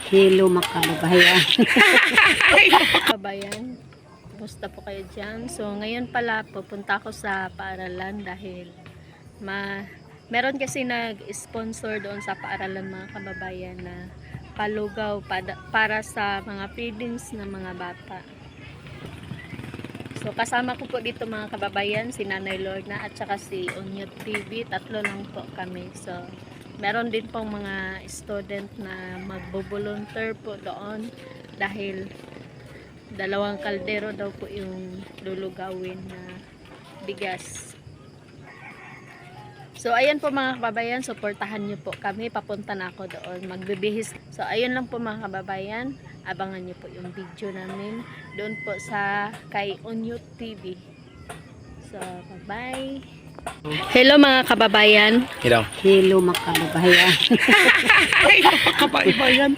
Hello mga kababayan. Kababayan, kumusta po kayo dyan? So ngayon pala pupunta ako sa paaralan dahil meron kasi nag-sponsor doon sa paaralan mga kababayan na palugaw para sa mga feedings ng mga bata. So kasama ko po dito mga kababayan si Nanay Lorna at saka si Onyot TV, tatlo lang po kami. So meron din pong mga student na magbo-volunteer po doon dahil 2 kaldero daw po yung lulugawin na bigas. So ayan po mga kababayan, suportahan niyo po kami, papunta na ako doon, magbibihis. So ayun lang po mga kababayan, abangan niyo po yung video namin doon po sa kay Onyot TV. So bye-bye. Hello mga kababayan. Hello. Hello mga kababayan. Kababayan.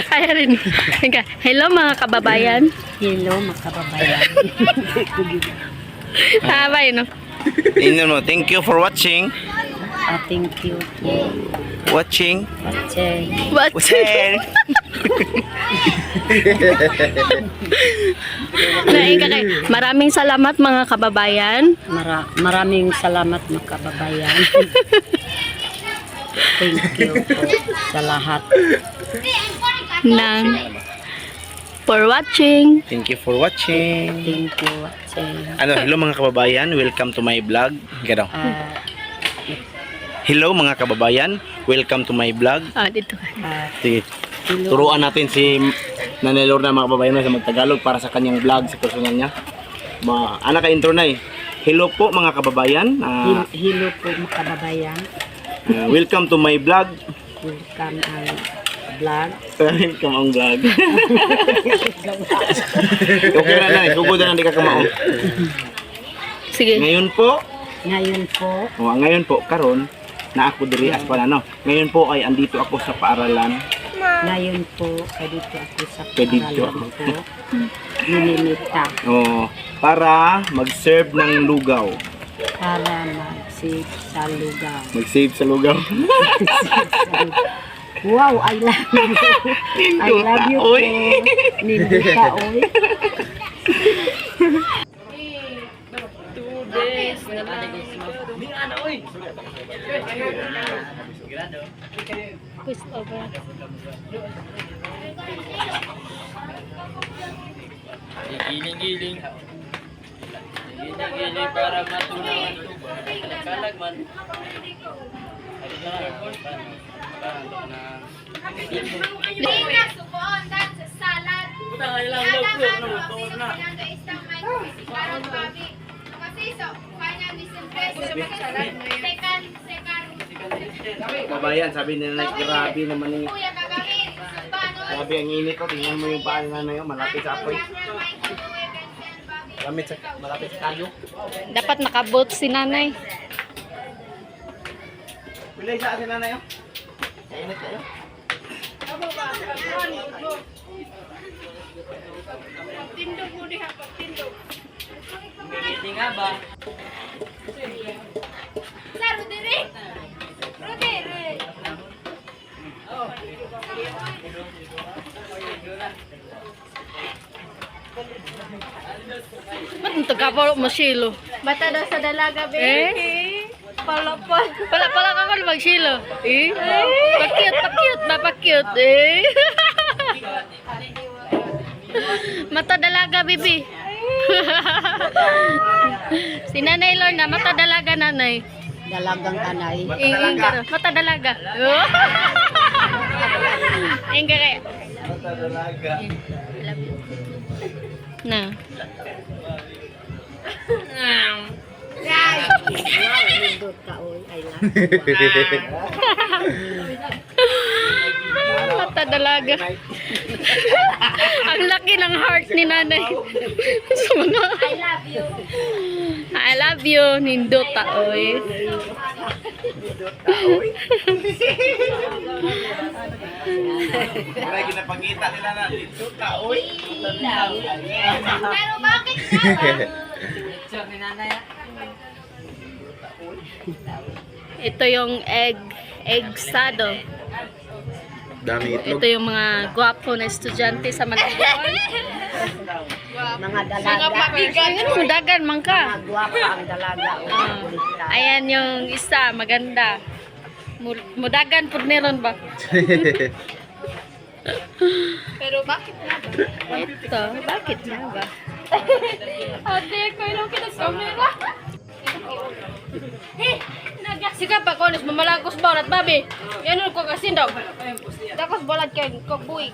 Kaya rin. Hello mga kababayan. Hello mga kababayan. Habay no. Thank you for watching. Thank you for Watching. watching. Maraming salamat mga kababayan. Maraming salamat mga kababayan. Thank you po sa lahat. For watching. Thank you for watching. Thank you watching. Hello mga kababayan, welcome to my vlog. Gano. Hello mga kababayan, welcome to my vlog. Dito. Sige. Turuan natin si Nanay Lorna mga kababayan sa magtagalog para sa kanyang vlog, sa personal niya. Anak ka intro na eh. Hello po mga kababayan. Hello po mga kababayan. Welcome to my vlog. Welcome ang vlog. Welcome ang vlog. Okay na na, sugod na hindi ka kamaon. Sige. Ngayon po, ngayon po karon na ako diri as pala no. Ngayon po ay andito ako sa paaralan. Ngayon po ay dito ako sa Dito paaralan po. Ninimita para mag-serve ng lugaw. para mag-save sa lugaw. Mag-save sa lugaw. Wow, I love you. I love you po. Nindita, oy. 2 days na lang. Push over. Giling-giling. Giling-giling para matunaw. Kalag man. Kabayan, sabi nila grabe naman yung grabe ang init ko. Tingnan mo yung paan na yun, malapit sa apoy. Malapit sa tayo. Dapat nakabot si nanay. Bilay sa atin na yun. Init kayo. Tindog mo diha pa, tindog. Giling nga ba? Sa Rodere. Rodere. Ba't ito kapalo masyilo? Bata daw sa dalaga, baby. Pala ka ko magsilo. Pakyut ba pakyut eh. Mata dalaga, bibi. Si Nanay Lorna, mata dalaga nanay. Dalagang anay. Mata dalaga. Enggak kayak. Mata dalaga. Nah. Nindot ka, oy. I love you. Mata dalaga. Ang laki ng heart ni nanay. I love you. Nindot ta, oy. Kaya ginapangita nila na dito ka, oy. Pero bakit ito yung egg sado. Dami Ito yung mga gwapo na estudyante sa Malabon. Mga dalaga. Ayun, dagan man ka. Mga guwapa ang dalaga. Ayan yung isa, maganda. Mudagan po meron ba? Pero bakit nga ba? Ito, bakit nga ba? Ate, kailan kita sa kamera? Sige pa, konis, mamalagos ba? At babi, yan ko kasi daw. Tapos balat kayo, kabuig.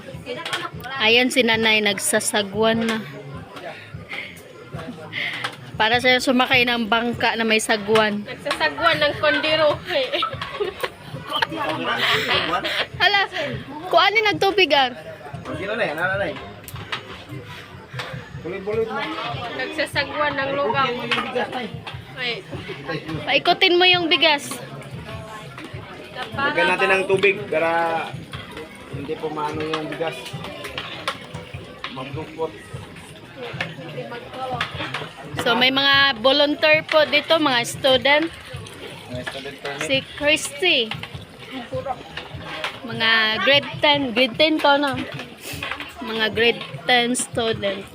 Ayan si nanay, nagsasagwan na. Para sa sumakay ng bangka na may sagwan. Nagsasagwan ng kondiro. Hala, kuan ni nagtubig ah. Sino na yan? Nanay. Bulit-bulit mo. Nagsasagwan ng lugaw. Ay. Paikutin mo yung bigas. Lagyan natin ng tubig para hindi po maano yung bigas. Magdukot. So may mga volunteer po dito, mga student. Si Christy. Mga grade 10 to no. Mga grade 10 student.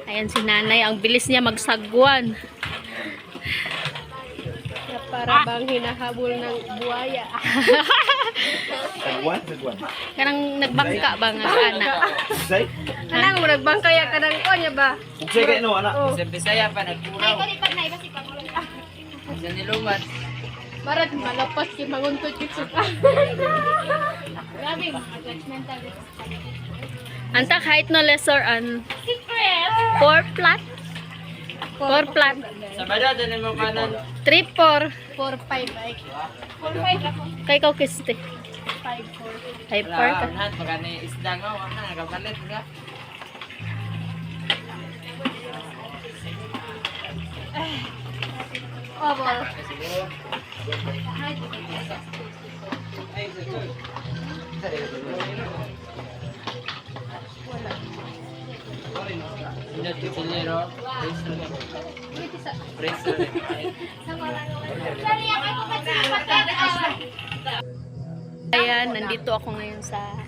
Ayan si nanay, ang bilis niya magsagwan. Para bang hinahabol ng buhaya. Sagwan? Sagwan. Kanang nagbangka ba nga anak? Say? Kanang nagbangka ya kanang konya ba? Say kayo no, anak. Sa Bisaya pa nagpuraw. Sa nilumat. Marat malapas ki manguntot kitsa. Grabe, judgmental. Antak height no lesser an 4 flat. 4 flat. Sabado, dyan mo kanan. 3 4 4 5 ay. 4 5 ako. Kay ko kiste. 5 4. 5 4 ka. Lahat, baka na isda nga. Wala, nagkakalit nga. Over. Hindi, tisilero. Preso. Ayan, nandito ako ngayon sa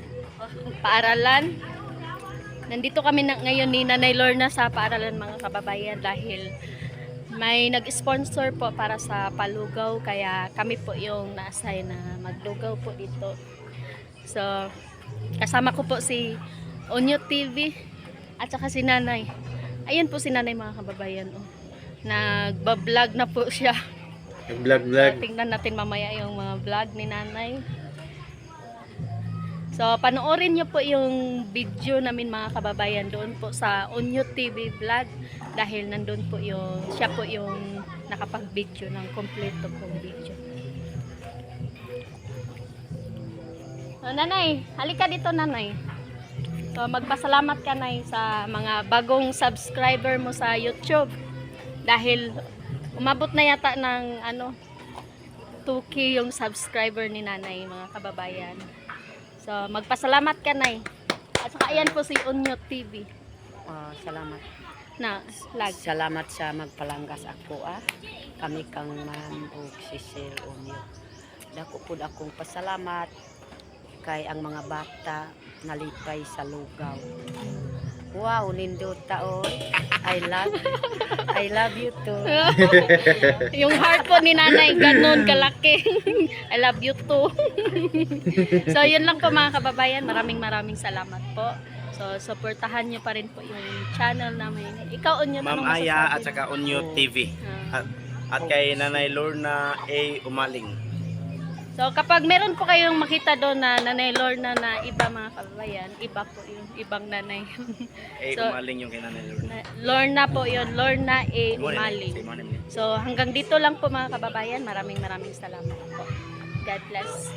paaralan. Nandito kami ngayon ni Nanay Lorna sa paaralan mga kababayan dahil may nag-sponsor po para sa palugaw kaya kami po yung na-assign na maglugaw po dito. So, kasama ko po si Onyo TV at saka si Nanay. Ayan po si Nanay mga kababayan. Oh. Nagbablog na po siya. Vlog. Tingnan natin mamaya yung mga vlog ni Nanay. So, panoorin nyo po yung video namin mga kababayan doon po sa Onyo TV vlog dahil nandun po yung, siya po yung nakapag-video ng kompleto pong video. So, Nanay, halika dito Nanay. So, magpasalamat ka Nay sa mga bagong subscriber mo sa YouTube dahil umabot na yata ng 2K yung subscriber ni Nanay mga kababayan. So, magpasalamat ka, Nay. At saka ayan po si Onyo TV. Salamat. Na, lag. Salamat sa magpalanggas ako Kami kang man o si Sir Onyo. Dako po akong pasalamat kay ang mga bata nalipay sa lugaw. Wow, nindot taon. I love you too. Yung heart po ni Nanay, ganun kalaki. I love you too. So, yun lang po mga kababayan. Maraming salamat po. So, supportahan nyo pa rin po yung channel namin. Ikaw, Onyo, Ma'am anong Aya masasabi? at saka Onyo TV. Ah. At kay Nanay Lorna A. Umaling. So, kapag meron po kayong makita doon na Nanay Lorna na iba mga kababayan, iba po yung ibang nanay. A. So, Umaling yung kay Nanay Lorna. Lorna po yun, Lorna A. Morning. Umaling. Say morning. So, hanggang dito lang po mga kababayan. Maraming salamat po. God bless.